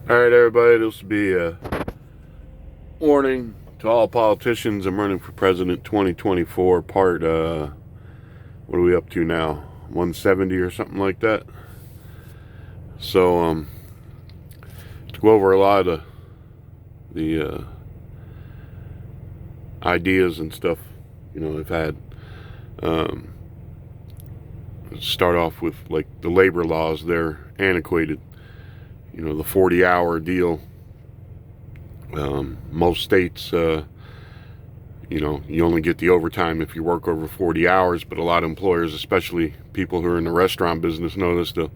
Alright, everybody, this will be a warning to all politicians. I'm running for president 2024, what are we up to now? 170 or something like that. So, to go over a lot of the ideas and stuff, I've had. Um, Start off with, like, the labor laws. They're antiquated. The 40-hour deal. Most states, you only get the overtime if you work over 40 hours, but a lot of employers, especially people who are in the restaurant business, know this. They'll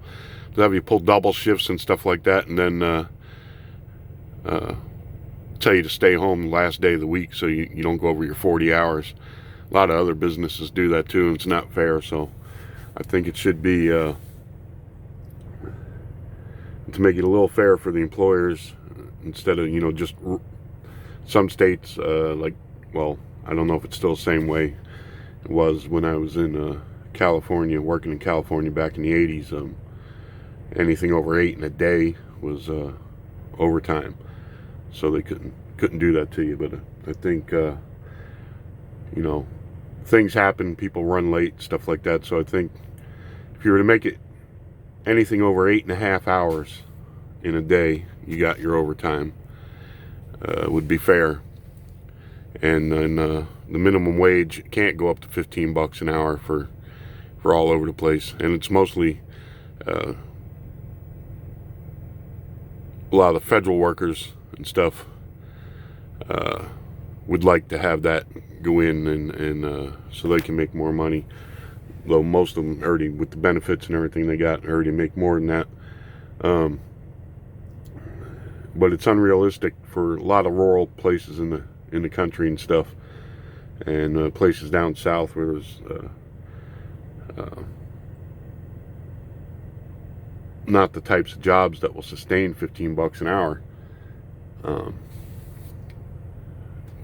have you pull double shifts and stuff like that, and then tell you to stay home the last day of the week so you don't go over your 40 hours. A lot of other businesses do that too, and it's not fair. So I think it should be, to make it a little fair for the employers, instead of, just some states, I don't know if it's still the same way it was when I was in California, working in California back in the 80s. Anything over 8 in a day was overtime, so they couldn't do that to you. But I think, things happen, people run late, stuff like that. So I think if you were to make it anything over 8.5 hours in a day, you got your overtime. Would be fair. And then the minimum wage can't go up to $15 an hour for all over the place. And it's mostly a lot of the federal workers and stuff would like to have that go in, and so they can make more money. Though most of them already, with the benefits and everything they got, already make more than that. But it's unrealistic for a lot of rural places in the country and stuff, and places down south where there's not the types of jobs that will sustain $15 an hour,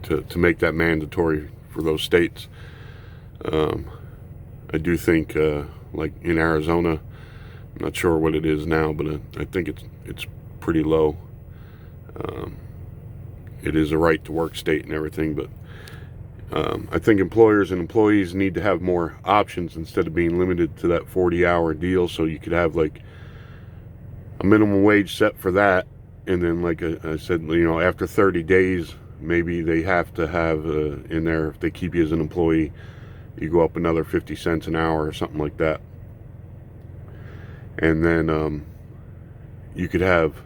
to make that mandatory for those states. I do think, like in Arizona, I'm not sure what it is now, but I think it's pretty low. It is a right to work state and everything, but I think employers and employees need to have more options instead of being limited to that 40-hour deal. So you could have like a minimum wage set for that, and then, like I said, after 30 days, maybe they have to have in there, if they keep you as an employee, you go up another 50 cents an hour or something like that. And then you could have,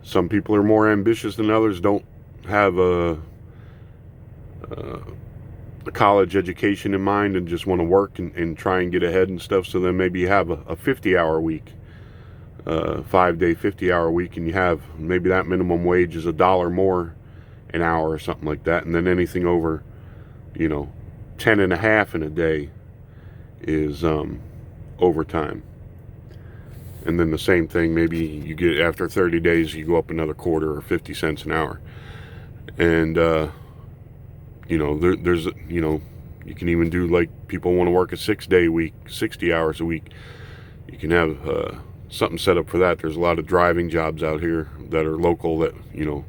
some people are more ambitious than others, don't have a college education in mind, and just want to work and try and get ahead and stuff. So then maybe you have a 50-hour week, 5-day 50-hour week, and you have maybe that minimum wage is $1 more an hour or something like that. And then anything over 10.5 in a day is overtime. And then the same thing, maybe you get, after 30 days, you go up another quarter or 50 cents an hour. And, there's, you can even do, like, people want to work a 6-day week, 60 hours a week. You can have something set up for that. There's a lot of driving jobs out here that are local that, you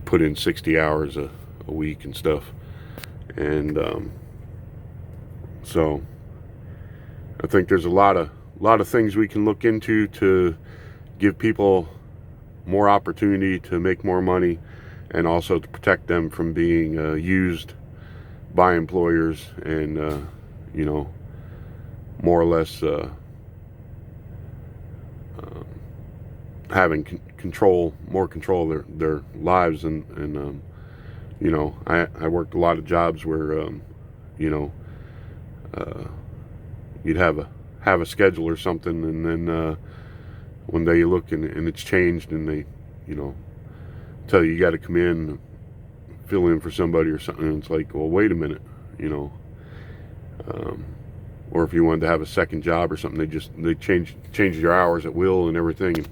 put in 60 hours a week and stuff. And so I think there's a lot of things we can look into to give people more opportunity to make more money, and also to protect them from being used by employers, and more or less having more control of their lives. And I worked a lot of jobs where you'd have a schedule or something, and then one day you look and it's changed, and they tell you got to come in, fill in for somebody or something, and it's like, well, wait a minute. Or if you wanted to have a second job or something, they changed your hours at will and everything, and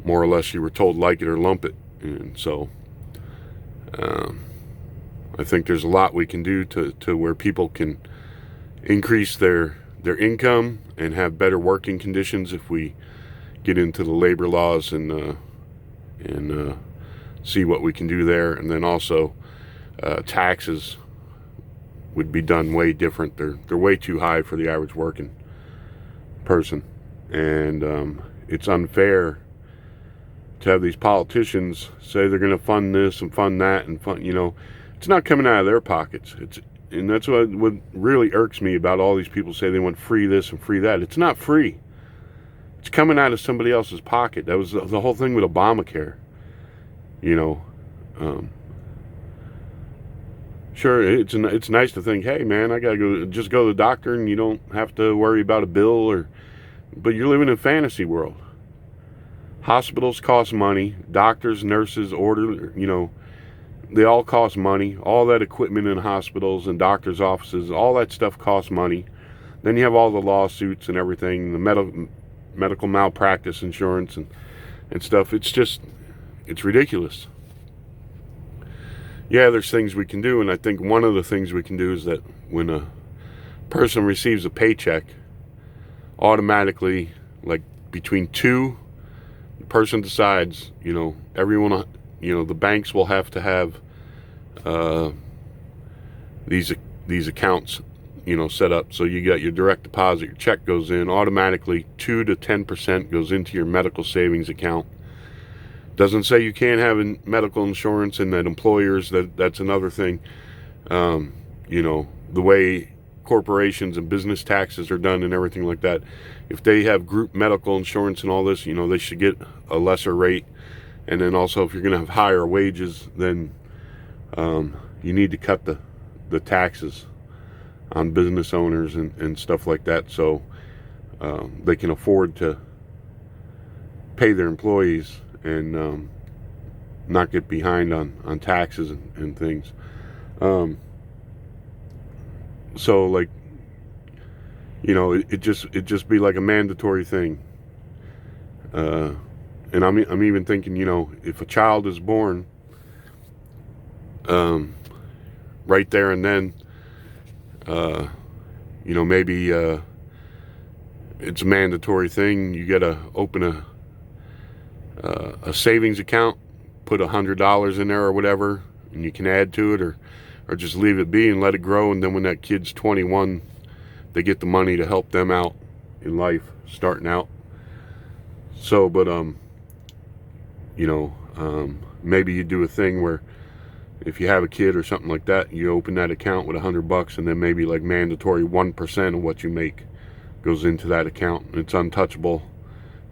more or less you were told like it or lump it. And so I think there's a lot we can do to where people can increase their income and have better working conditions if we get into the labor laws and see what we can do there. And then also taxes would be done way different. They're way too high for the average working person, and it's unfair to have these politicians say they're going to fund this and fund that and fund, it's not coming out of their pockets. And that's what really irks me about all these people say they want free this and free that. It's not free. It's coming out of somebody else's pocket. That was the whole thing with Obamacare. Sure, it's nice to think, hey man, I gotta go to the doctor and you don't have to worry about a bill, but you're living in a fantasy world. Hospitals cost money. Doctors, nurses, they all cost money. All that equipment in hospitals and doctors' offices, all that stuff costs money. Then you have all the lawsuits and everything, the medical malpractice insurance and stuff. It's ridiculous. Yeah, there's things we can do, and I think one of the things we can do is that when a person receives a paycheck, automatically, like between two, the person decides, everyone, the banks will have to have these accounts, set up. So you got your direct deposit, your check goes in, automatically 2 to 10% goes into your medical savings account. Doesn't say you can't have medical insurance, and that employers, that's another thing. The way corporations and business taxes are done and everything like that. If they have group medical insurance and all this, they should get a lesser rate. And then also, if you're going to have higher wages, then you need to cut the taxes on business owners and stuff like that, so they can afford to pay their employees and not get behind on taxes and things. So like, it just be like a mandatory thing. And I'm even thinking, if a child is born, right there and then, maybe it's a mandatory thing. You got to open a savings account, put $100 in there or whatever, and you can add to it, or just leave it be and let it grow. And then when that kid's 21, they get the money to help them out in life, starting out. So, but maybe you do a thing where if you have a kid or something like that, you open that account with $100, and then maybe like mandatory 1% of what you make goes into that account, and it's untouchable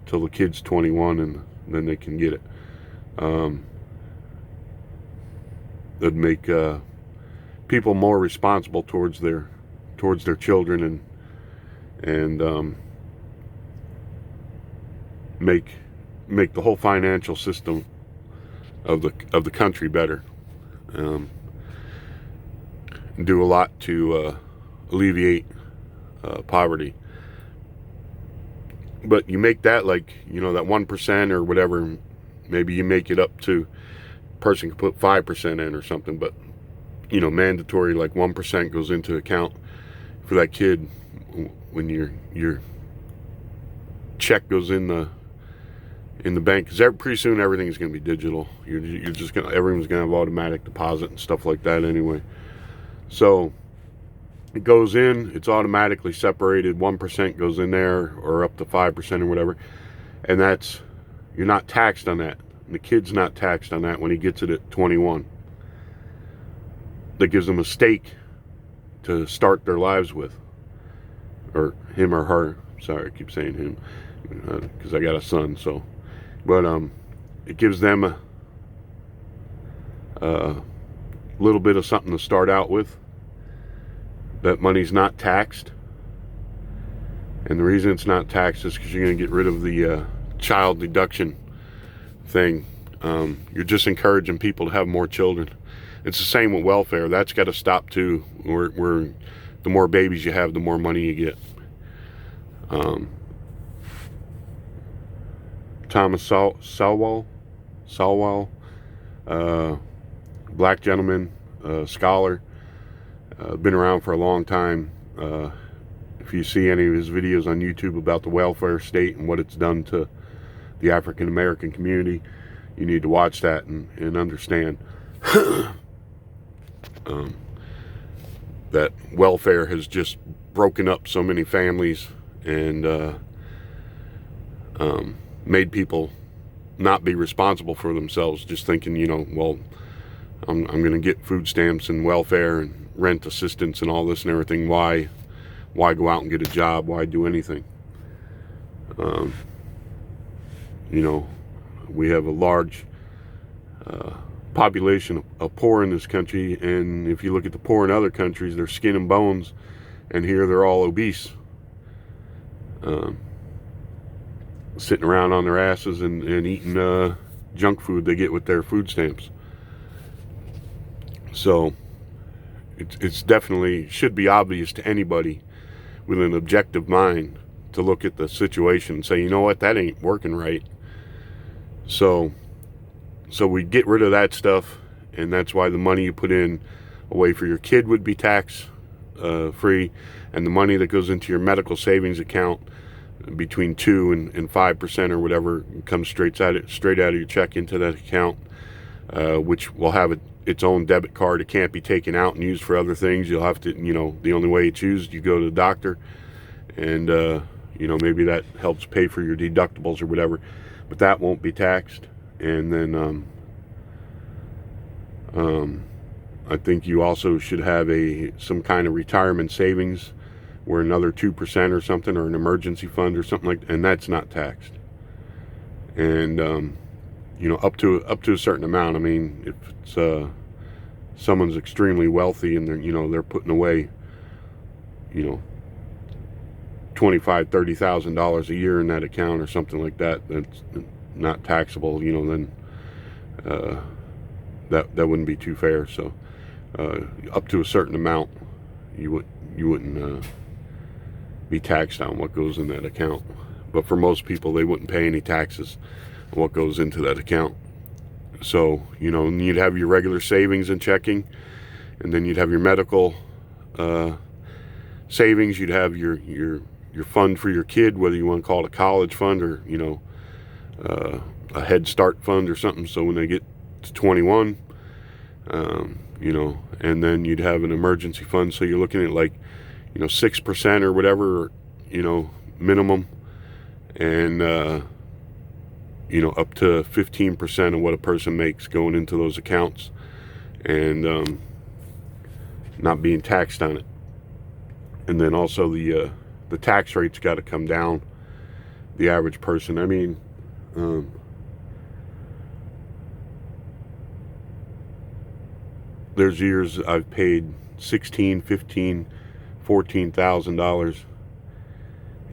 till the kid's 21, and then they can get it. That'd make people more responsible towards their children, and make the whole financial system of the country better. Do a lot to alleviate poverty. But you make that like, that 1% or whatever, maybe you make it up to, person can put 5% in or something, but mandatory, like 1% goes into account for that kid when your check goes in the bank, because pretty soon everything's going to be digital. Everyone's going to have automatic deposit and stuff like that anyway. So it goes in, it's automatically separated. 1% goes in there, or up to 5% or whatever, and you're not taxed on that. And the kid's not taxed on that when he gets it at 21. That gives them a stake to start their lives with, or him or her. Sorry, I keep saying him because I got a son. So, but it gives them a little bit of something to start out with. That money's not taxed, and the reason it's not taxed is because you're going to get rid of the child deduction thing. You're just encouraging people to have more children. It's the same with welfare. That's got to stop too. Where the more babies you have, the more money you get. Thomas Sowell, black gentleman, scholar, been around for a long time. If you see any of his videos on YouTube about the welfare state and what it's done to the African American community. You need to watch that and understand that welfare has just broken up so many families and made people not be responsible for themselves, just thinking, well, I'm going to get food stamps and welfare and rent assistance and all this and everything. Why go out and get a job? Why do anything? We have a large population of poor in this country, and if you look at the poor in other countries, they're skin and bones, and here they're all obese, sitting around on their asses and eating junk food they get with their food stamps. So it's definitely should be obvious to anybody with an objective mind to look at the situation and say, you know what, that ain't working right. So we get rid of that stuff, and that's why the money you put in away for your kid would be tax free, and the money that goes into your medical savings account between 2 and 5% or whatever comes straight out of your check into that account, which will have its own debit card. It can't be taken out and used for other things. You'll have to, the only way it's used, you go to the doctor, and maybe that helps pay for your deductibles or whatever, but that won't be taxed. And then I think you also should have some kind of retirement savings where another 2% or something, or an emergency fund or something like that, and that's not taxed. And up to a certain amount. I mean, if it's someone's extremely wealthy and they're putting away $25,000-$30,000 a year in that account or something like that, that's not taxable. Then that wouldn't be too fair. So up to a certain amount, you wouldn't be taxed on what goes in that account. But for most people, they wouldn't pay any taxes on what goes into that account. So you'd have your regular savings and checking, and then you'd have your medical savings. You'd have your fund for your kid, whether you want to call it a college fund or a Head Start fund or something. So when they get to 21, and then you'd have an emergency fund. So you're looking at 6% or whatever, minimum, and up to 15% of what a person makes going into those accounts, and not being taxed on it. And then also the tax rate's got to come down. The average person, I mean, there's years I've paid $16,000, $15,000, $14,000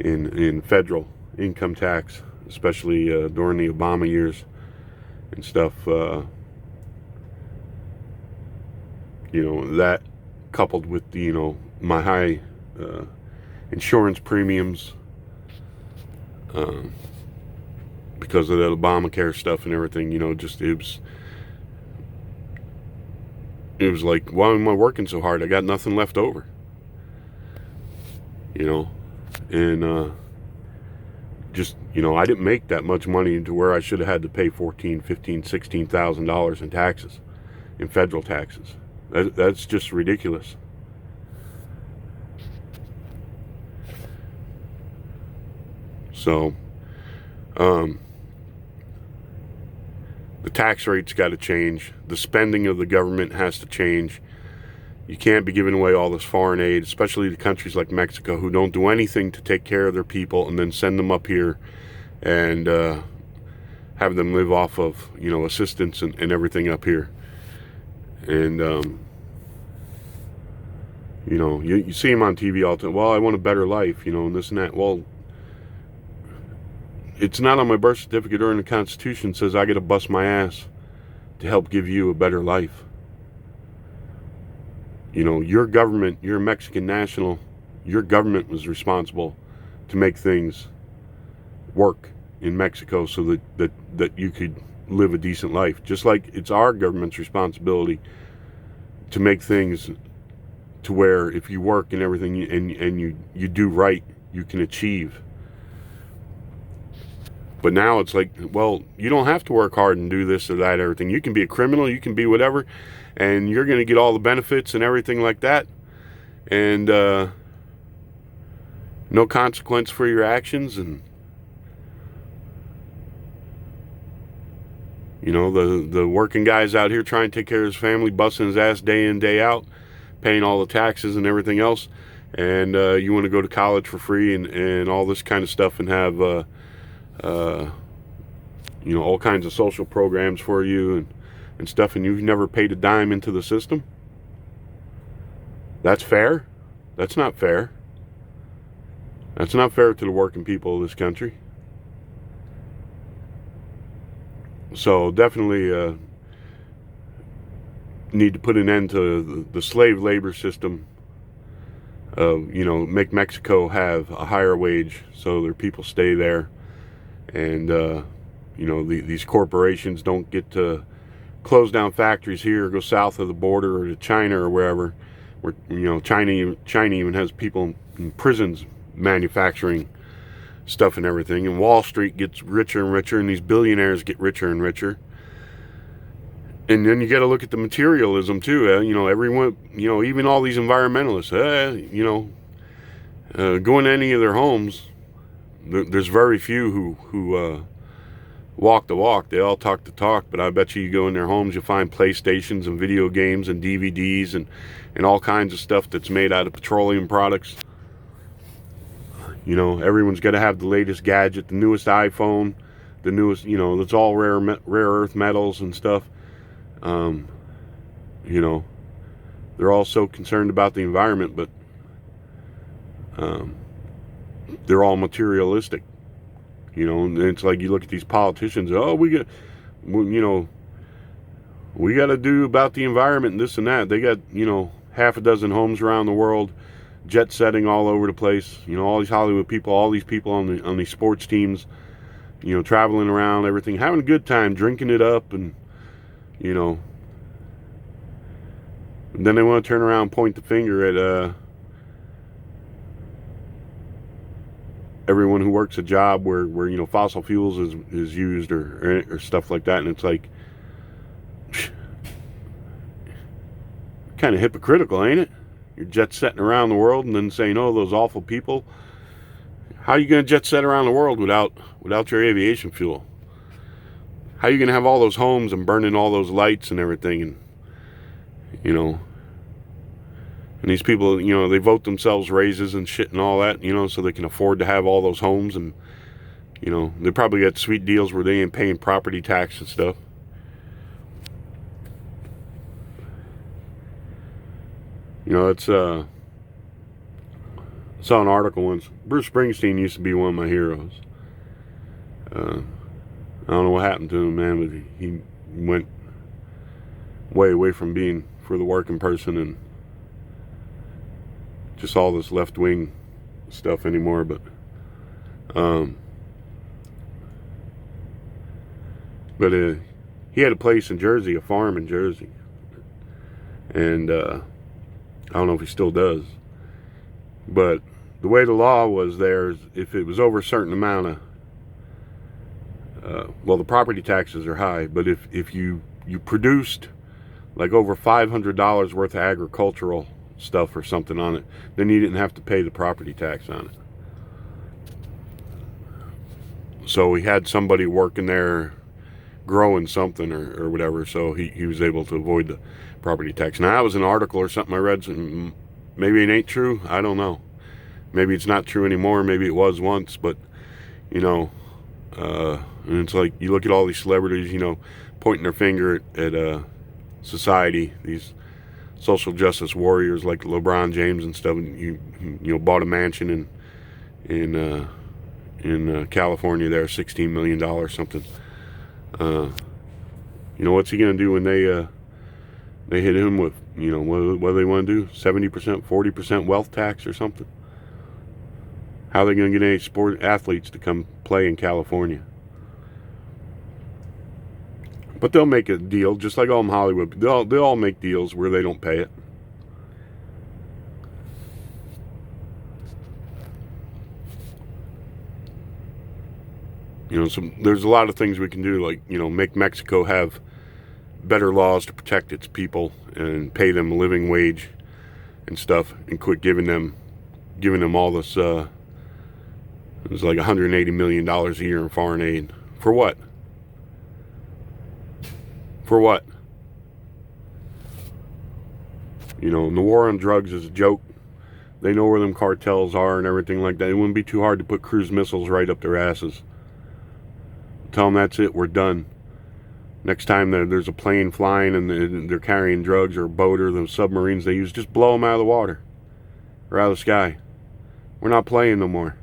in federal income tax, especially during the Obama years and stuff. That coupled with my high insurance premiums because of that Obamacare stuff and everything, it was like, why am I working so hard? I got nothing left over. And I didn't make that much money to where I should have had to pay $14,000, $15,000, $16,000 in taxes, in federal taxes. That's just ridiculous. So, the tax rate's got to change. The spending of the government has to change. You can't be giving away all this foreign aid, especially to countries like Mexico, who don't do anything to take care of their people, and then send them up here and have them live off of, assistance and everything up here. And, you see them on TV all the time. Well, I want a better life, and this and that. Well, it's not on my birth certificate or in the Constitution. It says I got to bust my ass to help give you a better life. Your government, you're a Mexican national, your government was responsible to make things work in Mexico so that you could live a decent life. Just like it's our government's responsibility to make things to where if you work and everything and you do right, you can achieve. But now it's like, well, you don't have to work hard and do this or that, everything. You can be a criminal, you can be whatever, and you're going to get all the benefits and everything like that. And no consequence for your actions. And you know, the working guy's out here trying to take care of his family, busting his ass day in, day out, paying all the taxes and everything else. And you want to go to college for free and all this kind of stuff, and have you know, all kinds of social programs for you and stuff, and you've never paid a dime into the system. That's fair? That's not fair. That's not fair to the working people of this country. So definitely need to put an end to the slave labor system. You know, make Mexico have a higher wage so their people stay there, and you know, these corporations don't get to close down factories here or go south of the border or to China or wherever. Where, you know, China even has people in prisons manufacturing stuff and everything, and Wall Street gets richer and richer, and these billionaires get richer and richer. And then you got to look at the materialism too. You know, everyone, you know, even all these environmentalists, you know, go into any of their homes, there's very few who walk the walk. They all talk the talk. But I bet you go in their homes, you'll find PlayStations and video games and DVDs and all kinds of stuff that's made out of petroleum products. You know, everyone's got to have the latest gadget, the newest iPhone, the newest, you know, that's all rare earth metals and stuff. You know, they're all so concerned about the environment, but they're all materialistic. You know, and it's like you look at these politicians, oh, you know, we got to do about the environment and this and that. They got, you know, half a dozen homes around the world, jet setting all over the place. You know, all these Hollywood people, all these people on these sports teams, you know, traveling around, everything, having a good time, drinking it up, and you know, and then they want to turn around and point the finger at everyone who works a job where you know, fossil fuels is used or stuff like that. And it's like, kind of hypocritical, ain't it? You're jet setting around the world and then saying, oh, those awful people. How are you going to jet set around the world without your aviation fuel? How are you going to have all those homes and burning all those lights and everything? And you know, and these people, you know, they vote themselves raises and shit and all that, you know, so they can afford to have all those homes. And you know, they probably got sweet deals where they ain't paying property tax and stuff. You know, it's I saw an article once. Bruce Springsteen used to be one of my heroes. I don't know what happened to him, man, but he went way away from being for the working person and just all this left-wing stuff anymore. But he had a place in Jersey, a farm in Jersey, and I don't know if he still does, but the way the law was there is if it was over a certain amount of well, the property taxes are high, but if you produced like over $500 worth of agricultural stuff or something on it, then you didn't have to pay the property tax on it. So he had somebody working there growing something or whatever, so he was able to avoid the property tax. Now, that was an article or something I read. Maybe it ain't true. I don't know. Maybe it's not true anymore. Maybe it was once, but you know, and it's like you look at all these celebrities, you know, pointing their finger at society, these social justice warriors like LeBron James and stuff. And you know, bought a mansion in California there, $16 million something. You know, what's he gonna do when they hit him with, you know, what do they want to do? 70%, 40% wealth tax or something? How are they going to get any sport athletes to come play in California? But they'll make a deal, just like all in Hollywood. They'll all make deals where they don't pay it. there's a lot of things we can do, like, make Mexico have better laws to protect its people and pay them a living wage and stuff, and quit giving them all this, it was like $180 million a year in foreign aid. For what? For what? And the war on drugs is a joke. They know where them cartels are and everything like that. It wouldn't be too hard to put cruise missiles right up their asses. Tell them that's it, we're done. Next time there's a plane flying and they're carrying drugs, or a boat, or the submarines they use, just blow them out of the water or out of the sky. We're not playing no more.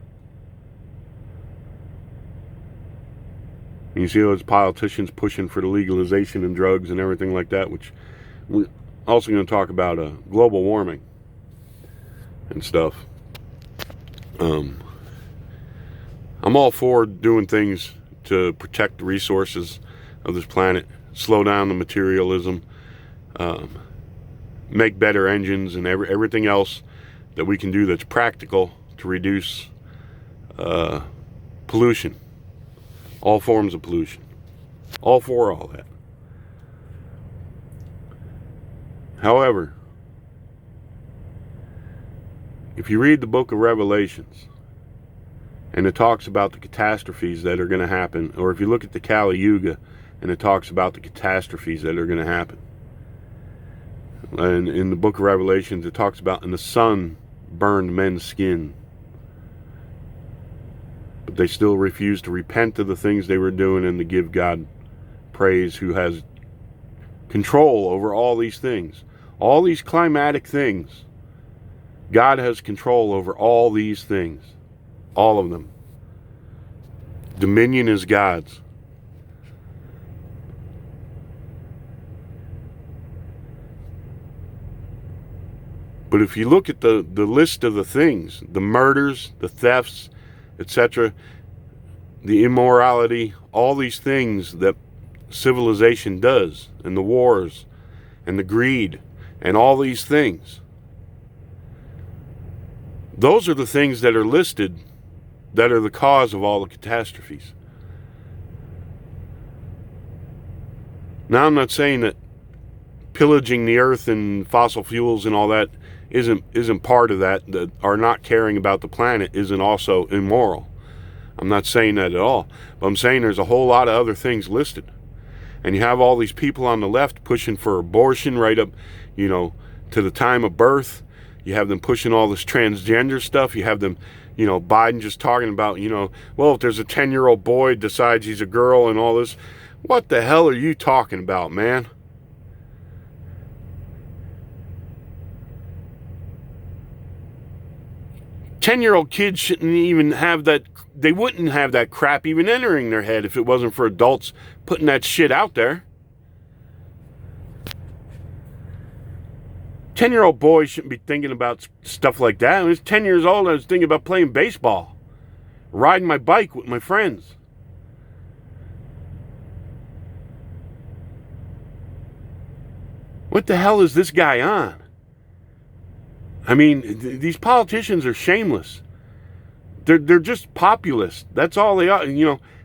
And you see those politicians pushing for the legalization of drugs and everything like that, which we're also going to talk about global warming and stuff. I'm all for doing things to protect the resources of this planet, slow down the materialism, make better engines, and everything else that we can do that's practical to reduce pollution, all forms of pollution, all for all that. However, if you read the book of Revelations, and it talks about the catastrophes that are going to happen, or if you look at the Kali Yuga, and it talks about the catastrophes that are going to happen, and in the book of Revelations, it talks about, and the sun burned men's skin, but they still refused to repent of the things they were doing and to give God praise, who has control over all these things, all these climatic things. God has control over all these things, all of them. Dominion is God's. But if you look at the list of the things, the murders, the thefts, etc., the immorality, all these things that civilization does, and the wars, and the greed, and all these things, those are the things that are listed that are the cause of all the catastrophes. Now, I'm not saying that pillaging the earth and fossil fuels and all that isn't part of that are not caring about the planet isn't also immoral. I'm not saying that at all. But I'm saying there's a whole lot of other things listed. And you have all these people on the left pushing for abortion right up, to the time of birth. You have them pushing all this transgender stuff. You have them, Biden just talking about, well, if there's a 10-year-old boy decides he's a girl and all this. What the hell are you talking about, man? Ten-year-old kids shouldn't even have that. They wouldn't have that crap even entering their head if it wasn't for adults putting that shit out there. 10-year-old boys shouldn't be thinking about stuff like that. When I was 10 years old, I was thinking about playing baseball, riding my bike with my friends. What the hell is this guy on? I mean, these politicians are shameless. They're just populist. That's all they are.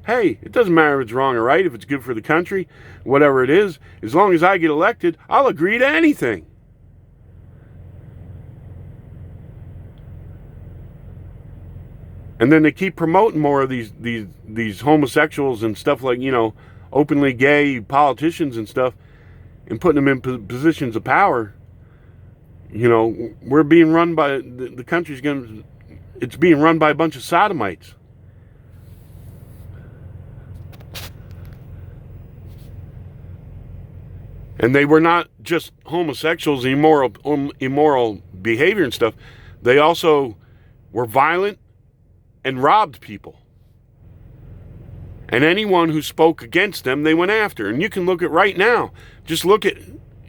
Hey, it doesn't matter if it's wrong or right, if it's good for the country, whatever it is. As long as I get elected, I'll agree to anything. And then they keep promoting more of these homosexuals and stuff, like, openly gay politicians and stuff, and putting them in positions of power. We're being run by, the country's it's being run by a bunch of sodomites. And they were not just homosexuals, immoral behavior and stuff. They also were violent and robbed people. And anyone who spoke against them, they went after. And you can look at right now. Just look at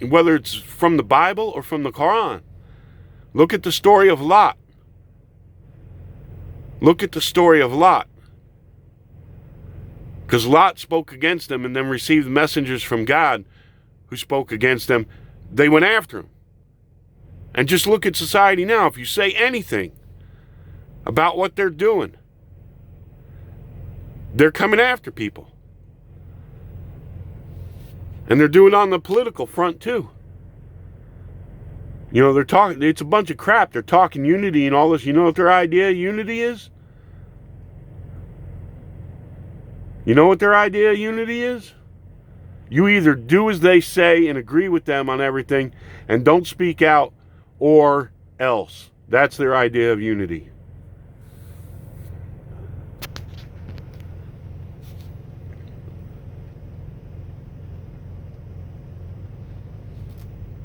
whether it's from the Bible or from the Quran. Look at the story of Lot. Look at the story of Lot. Because Lot spoke against them and then received messengers from God who spoke against them. They went after him. And just look at society now. If you say anything about what they're doing, They're coming after people. And they're doing it on the political front too. You know, they're talking, it's a bunch of crap. They're talking unity and all this. You know what their idea of unity is? You know what their idea of unity is? You either do as they say and agree with them on everything and don't speak out, or else. That's their idea of unity.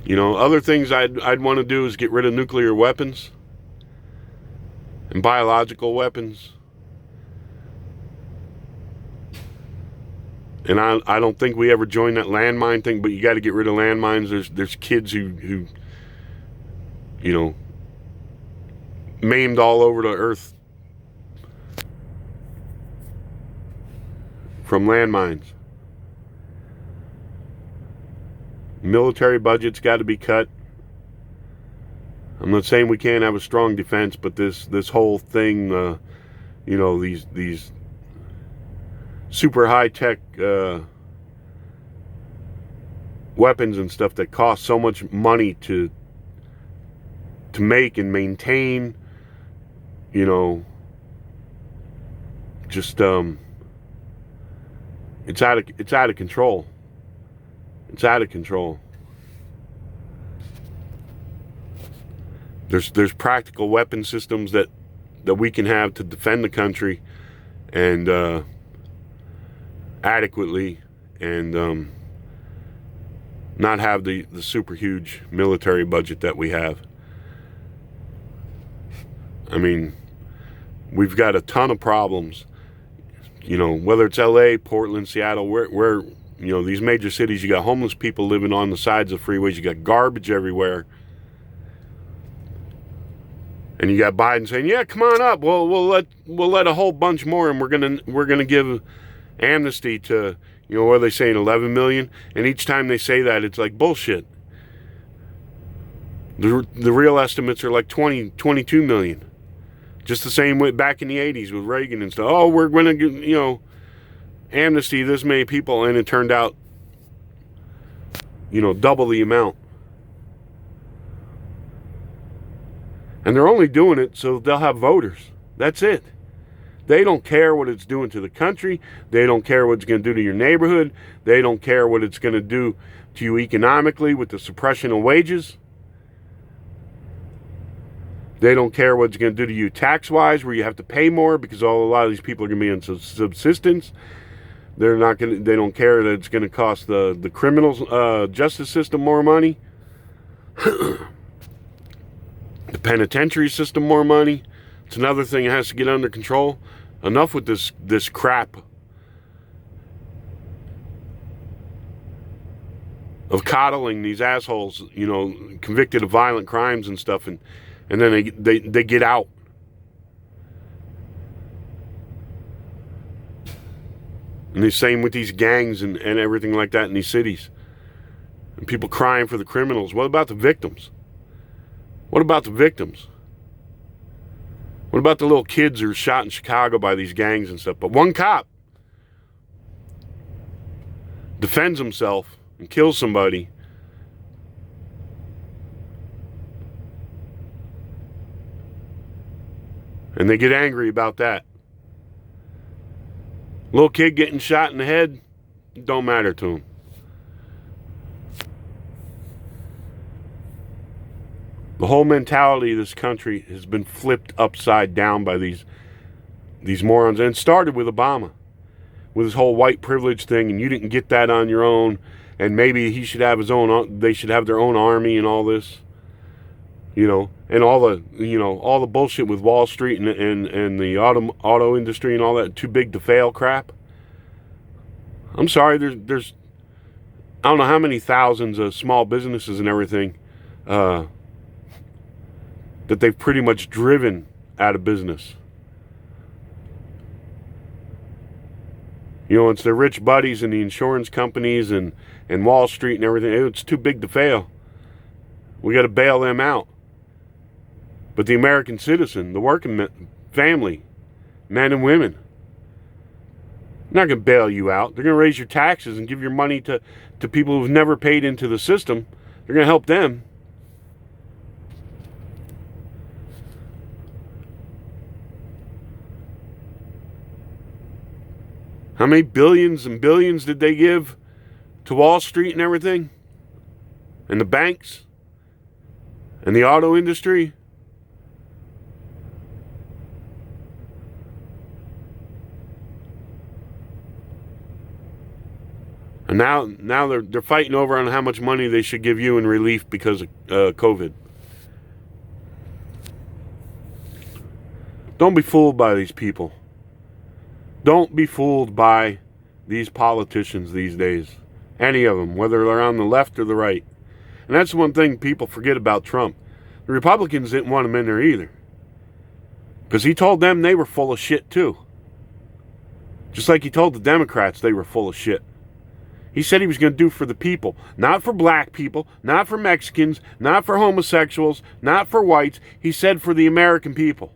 You know, other things I'd want to do is get rid of nuclear weapons and biological weapons. And I don't think we ever joined that landmine thing, but you got to get rid of landmines. There's kids who you know, maimed all over the earth from landmines. Military budget's got to be cut. I'm not saying we can't have a strong defense, but this whole thing, you know, these super high-tech weapons and stuff that cost so much money to make and maintain, you know, just it's out of control. It's out of control. There's practical weapon systems that we can have to defend the country and adequately, and not have the super huge military budget that we have. I mean, we've got a ton of problems, you know, whether it's LA, Portland, Seattle, where you know, these major cities, you got homeless people living on the sides of freeways, you got garbage everywhere. And you got Biden saying, "Yeah, come on up. We'll let a whole bunch more, and we're gonna give amnesty to, you know, what are they saying, 11 million?" And each time they say that, it's like bullshit. The real estimates are like 22 million. Just the same way back in the 80s with Reagan and stuff. Oh, we're gonna give, you know, amnesty this many people, and it turned out, you know, double the amount. And they're only doing it so they'll have voters. That's it. They don't care what it's doing to the country. They don't care what it's going to do to your neighborhood. They don't care what it's going to do to you economically with the suppression of wages. They don't care what it's going to do to you tax-wise, where you have to pay more because a lot of these people are going to be on subsistence. They don't care that it's going to cost the criminal justice system more money. The penitentiary system more money. It's another thing that has to get under control. Enough with this crap of coddling these assholes, you know, convicted of violent crimes and stuff, and then they get out. And the same with these gangs and everything like that in these cities. And people crying for the criminals. What about the victims? What about the victims? What about the little kids who are shot in Chicago by these gangs and stuff? But one cop defends himself and kills somebody. And they get angry about that. Little kid getting shot in the head, don't matter to him. The whole mentality of this country has been flipped upside down by these morons. And it started with Obama, with his whole white privilege thing, and you didn't get that on your own, and maybe he should have his own, they should have their own army and all this, you know, and all the bullshit with Wall Street and the auto industry and all that too big to fail crap. I'm sorry, there's I don't know how many thousands of small businesses and everything that they've pretty much driven out of business. You know, it's their rich buddies and the insurance companies and Wall Street and everything. It's too big to fail. We got to bail them out. But the American citizen, the working family, men and women, They're not going to bail you out. They're going to raise your taxes and give your money to people who've never paid into the system. They're going to help them. How many billions and billions did they give to Wall Street and everything? And the banks? And the auto industry? And now they're fighting over on how much money they should give you in relief because of COVID. Don't be fooled by these people. Don't be fooled by these politicians these days. Any of them, whether they're on the left or the right. And that's one thing people forget about Trump. The Republicans didn't want him in there either. Because he told them they were full of shit too. Just like he told the Democrats they were full of shit. He said he was going to do for the people. Not for black people, not for Mexicans, not for homosexuals, not for whites. He said for the American people.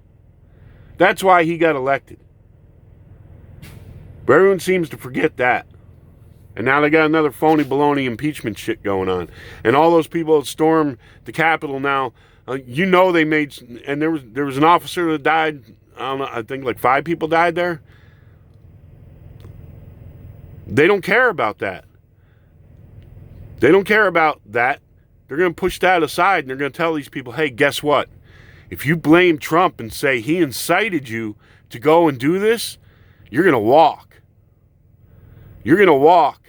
That's why he got elected. But everyone seems to forget that. And now they got another phony baloney impeachment shit going on. And all those people that stormed the Capitol now, they made, and there was an officer that died. I don't know, I think like 5 people died there. They don't care about that. They don't care about that. They're going to push that aside and they're going to tell these people, hey, guess what? If you blame Trump and say he incited you to go and do this, you're going to walk. You're going to walk.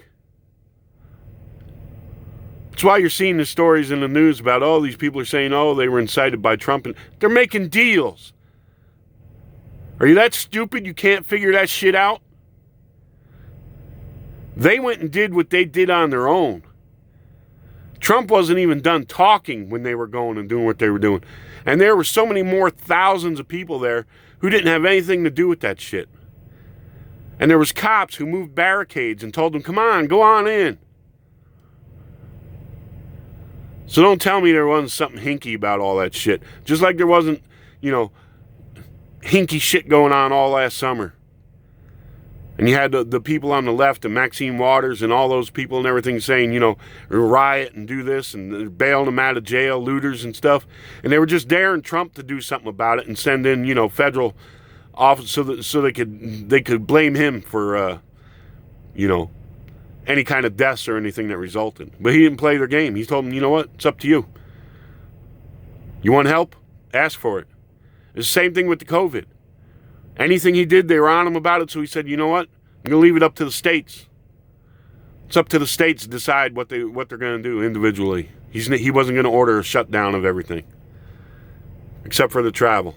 That's why you're seeing the stories in the news about, oh, these people are saying, oh, they were incited by Trump. And they're making deals. Are you that stupid you can't figure that shit out? They went and did what they did on their own. Trump wasn't even done talking when they were going and doing what they were doing. And there were so many more thousands of people there who didn't have anything to do with that shit. And there was cops who moved barricades and told them, come on, go on in. So don't tell me there wasn't something hinky about all that shit. Just like there wasn't, hinky shit going on all last summer. And you had the people on the left, and Maxine Waters and all those people and everything saying, riot and do this and bailing them out of jail, looters and stuff. And they were just daring Trump to do something about it and send in, federal office so they could blame him for, any kind of deaths or anything that resulted. But he didn't play their game. He told them, you know what? It's up to you. You want help? Ask for it. It's the same thing with the COVID. Anything he did, they were on him about it, so he said, you know what? I'm going to leave it up to the states. It's up to the states to decide what they're going to do individually. He wasn't going to order a shutdown of everything, except for the travel.